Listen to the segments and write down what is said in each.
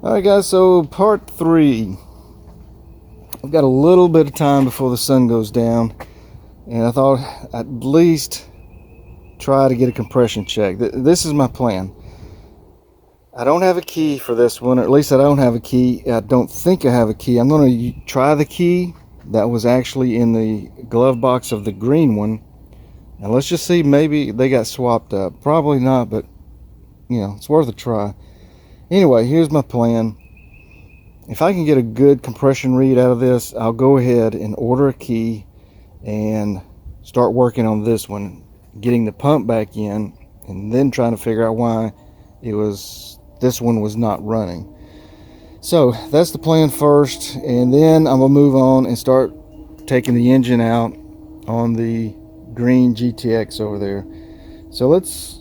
Alright guys, so part 3. I've got a little bit of time before the sun goes down, and I thought I'd at least try to get a compression check. This is my plan. I don't have a key for this one, or at least I don't have a key. I don't think I have a key. I'm going to try the key that was actually in the glove box of the green one. And let's just see, maybe they got swapped up. Probably not, but you know, it's worth a try. Anyway, here's my plan. If I can get a good compression read out of this, I'll go ahead and order a key and start working on this one, getting the pump back in, and then trying to figure out why this one was not running. So that's the plan first, and then I'm gonna move on and start taking the engine out on the green GTX over there. So let's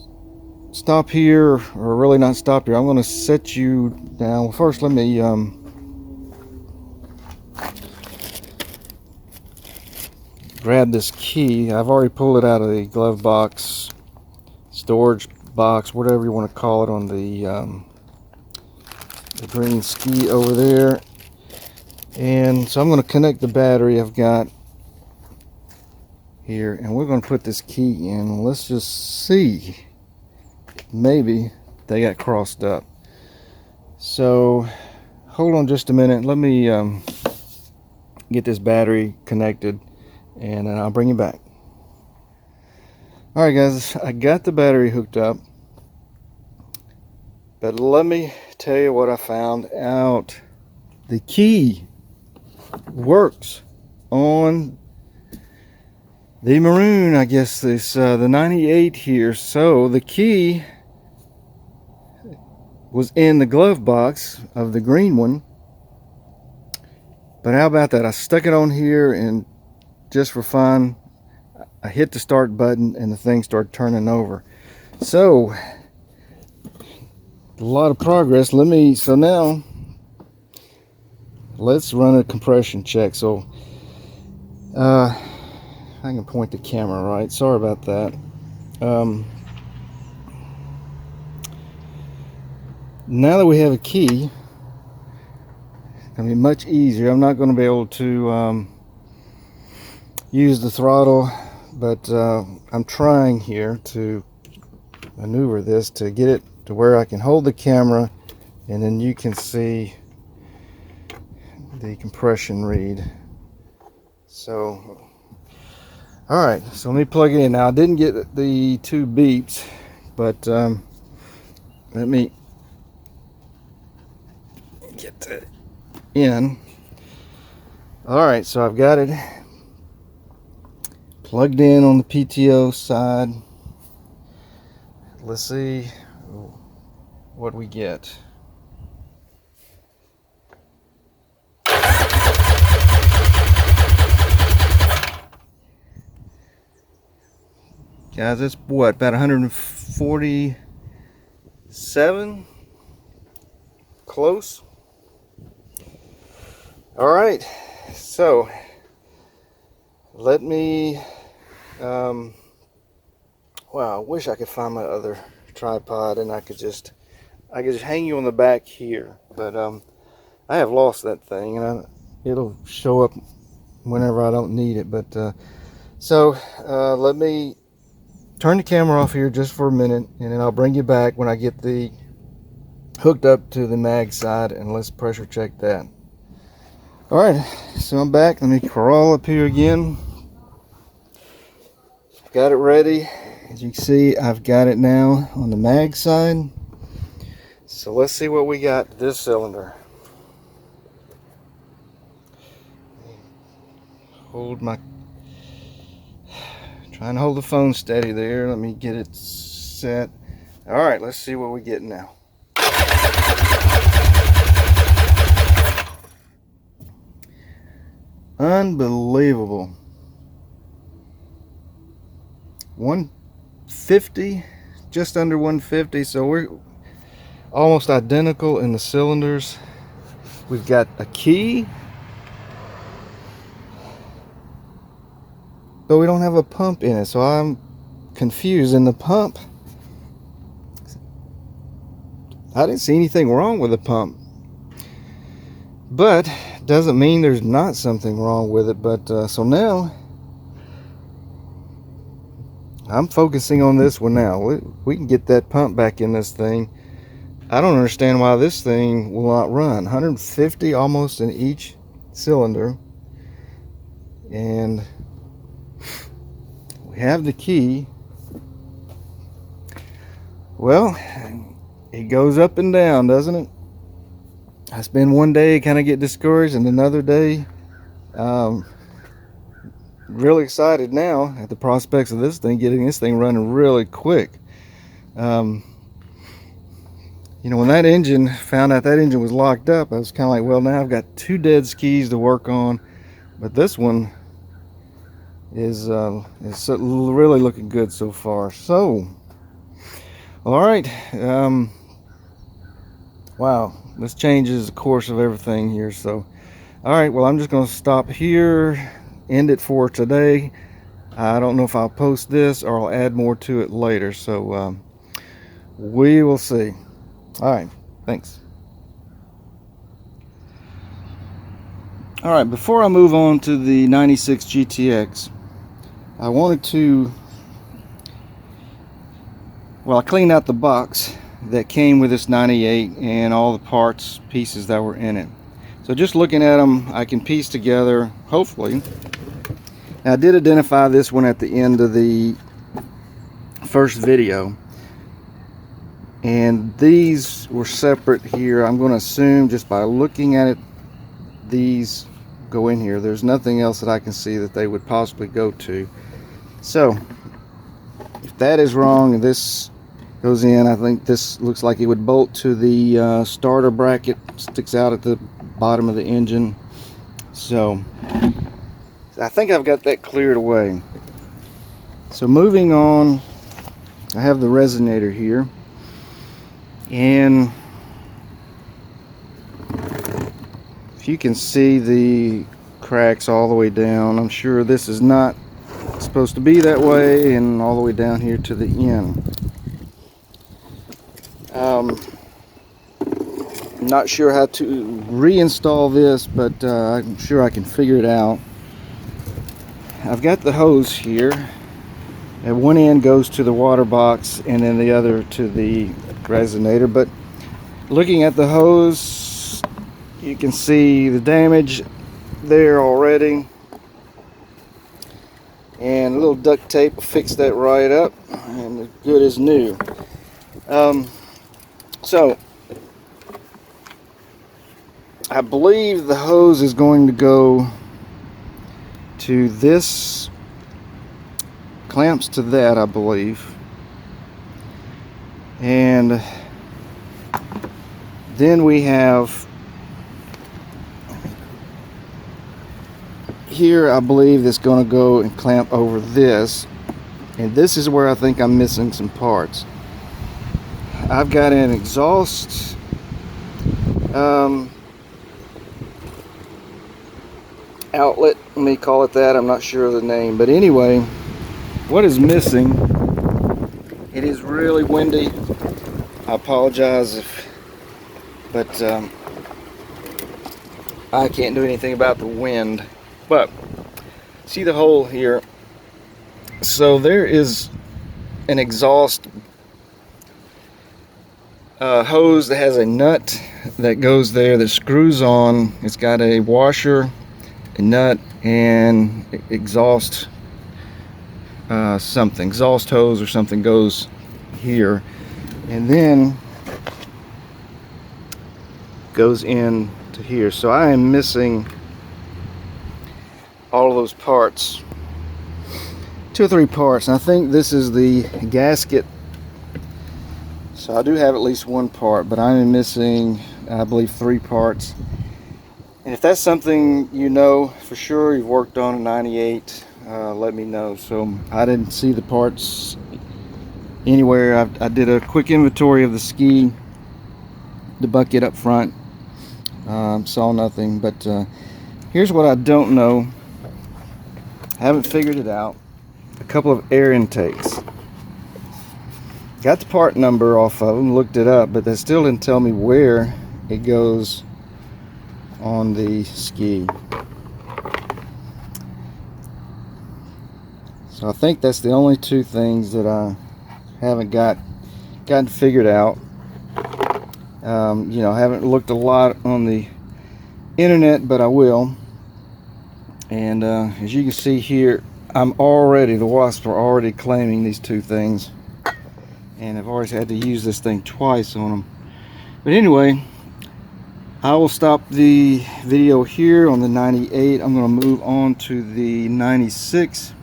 stop here, or really not stop here. I'm going to set you down. Well, first let me grab this key. I've already pulled it out of the glove box, storage box, whatever you want to call it, on the green ski over there. And so I'm going to connect the battery I've got here, and we're going to put this key in. Let's just see, maybe they got crossed up. So hold on just a minute, let me get this battery connected, and then I'll bring you back. Alright guys, I got the battery hooked up, but let me tell you what I found out. The key works on the maroon, I guess this the 98 here. So the key was in the glove box of the green one, but how about that? I stuck it on here, and just for fun, I hit the start button and the thing started turning over. So a lot of progress. So now let's run a compression check. So I can point the camera right. Sorry about that. Now that we have a key, it's going to be much easier. I'm not going to be able to use the throttle, but I'm trying here to maneuver this to get it to where I can hold the camera, and then you can see the compression read. So alright, so let me plug it in. Now I didn't get the 2 beeps, but let me get that in. Alright, so I've got it plugged in on the PTO side. Let's see what we get. Guys, it's what, about 147? Close. Alright, so let me wow, I wish I could find my other tripod and I could just hang you on the back here, but I have lost that thing, and it'll show up whenever I don't need it. But so let me turn the camera off here just for a minute, and then I'll bring you back when I get the hooked up to the mag side, and let's pressure check that. Alright, so I'm back. Let me crawl up here again. Got it ready. As you can see, I've got it now on the mag side. So let's see what we got this cylinder. Trying to hold the phone steady there. Let me get it set. Alright, let's see what we get now. Unbelievable. 150, just under 150. So we're almost identical in the cylinders. We've got a key, but we don't have a pump in it, so I'm confused. In the pump, I didn't see anything wrong with the pump. But doesn't mean there's not something wrong with it. But so now I'm focusing on this one now. We can get that pump back in this thing. I don't understand why this thing will not run. 150 almost in each cylinder. And we have the key. Well, it goes up and down, doesn't it? I spend one day, kind of get discouraged, and another day, really excited now at the prospects of this thing, getting this thing running really quick. You know, when that engine, found out that engine was locked up, I was kind of like, well, now I've got 2 dead skis to work on, but this one is really looking good so far. So, all right, wow, this changes the course of everything here. So, all right, well, I'm just going to stop here, end it for today. I don't know if I'll post this or I'll add more to it later, so we will see. All right, thanks. All right, before I move on to the 96 GTX, I wanted to, well, I cleaned out the box that came with this 98 and all the parts, pieces that were in it. So just looking at them, I can piece together, hopefully. Now, I did identify this one at the end of the first video, and these were separate here. I'm going to assume just by looking at it, these go in here. There's nothing else that I can see that they would possibly go to. So if that is wrong and this goes in, I think this looks like it would bolt to the starter bracket, sticks out at the bottom of the engine. So I think I've got that cleared away. So moving on, I have the resonator here, and if you can see the cracks all the way down, I'm sure this is not supposed to be that way, and all the way down here to the end. I'm not sure how to reinstall this, but I'm sure I can figure it out. I've got the hose here, and one end goes to the water box and then the other to the resonator. But looking at the hose, you can see the damage there already, and a little duct tape will fix that right up, and as good as new. So I believe the hose is going to go to this, clamps to that, I believe, and then we have here, I believe that's going to go and clamp over this, and this is where I think I'm missing some parts. I've got an exhaust outlet, let me call it that, I'm not sure of the name, but anyway, what is missing, it is really windy, I apologize but I can't do anything about the wind. But see the hole here, so there is an exhaust hose that has a nut that goes there that screws on. It's got a washer, a nut, and exhaust exhaust hose or something goes here, and then goes in to here. So I am missing all of those parts, 2 or 3 parts, and I think this is the gasket. So I do have at least 1 part, but I am missing, I believe, 3 parts. And if that's something you know for sure, you've worked on a 98, let me know. So I didn't see the parts anywhere. I did a quick inventory of the ski, the bucket up front, saw nothing. But here's what I don't know, haven't figured it out. A couple of air intakes. Got the part number off of them, looked it up, but they still didn't tell me where it goes on the ski. So I think that's the only two things that I haven't gotten figured out. You know, I haven't looked a lot on the internet, but I will. And as you can see here, the wasps are already claiming these two things, and I've already had to use this thing twice on them. But anyway, I will stop the video here on the 98. I'm going to move on to the 96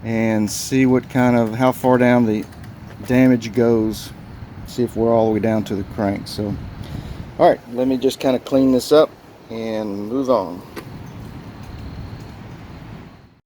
and see how far down the damage goes. See if we're all the way down to the crank. So, all right, let me just kind of clean this up and move on.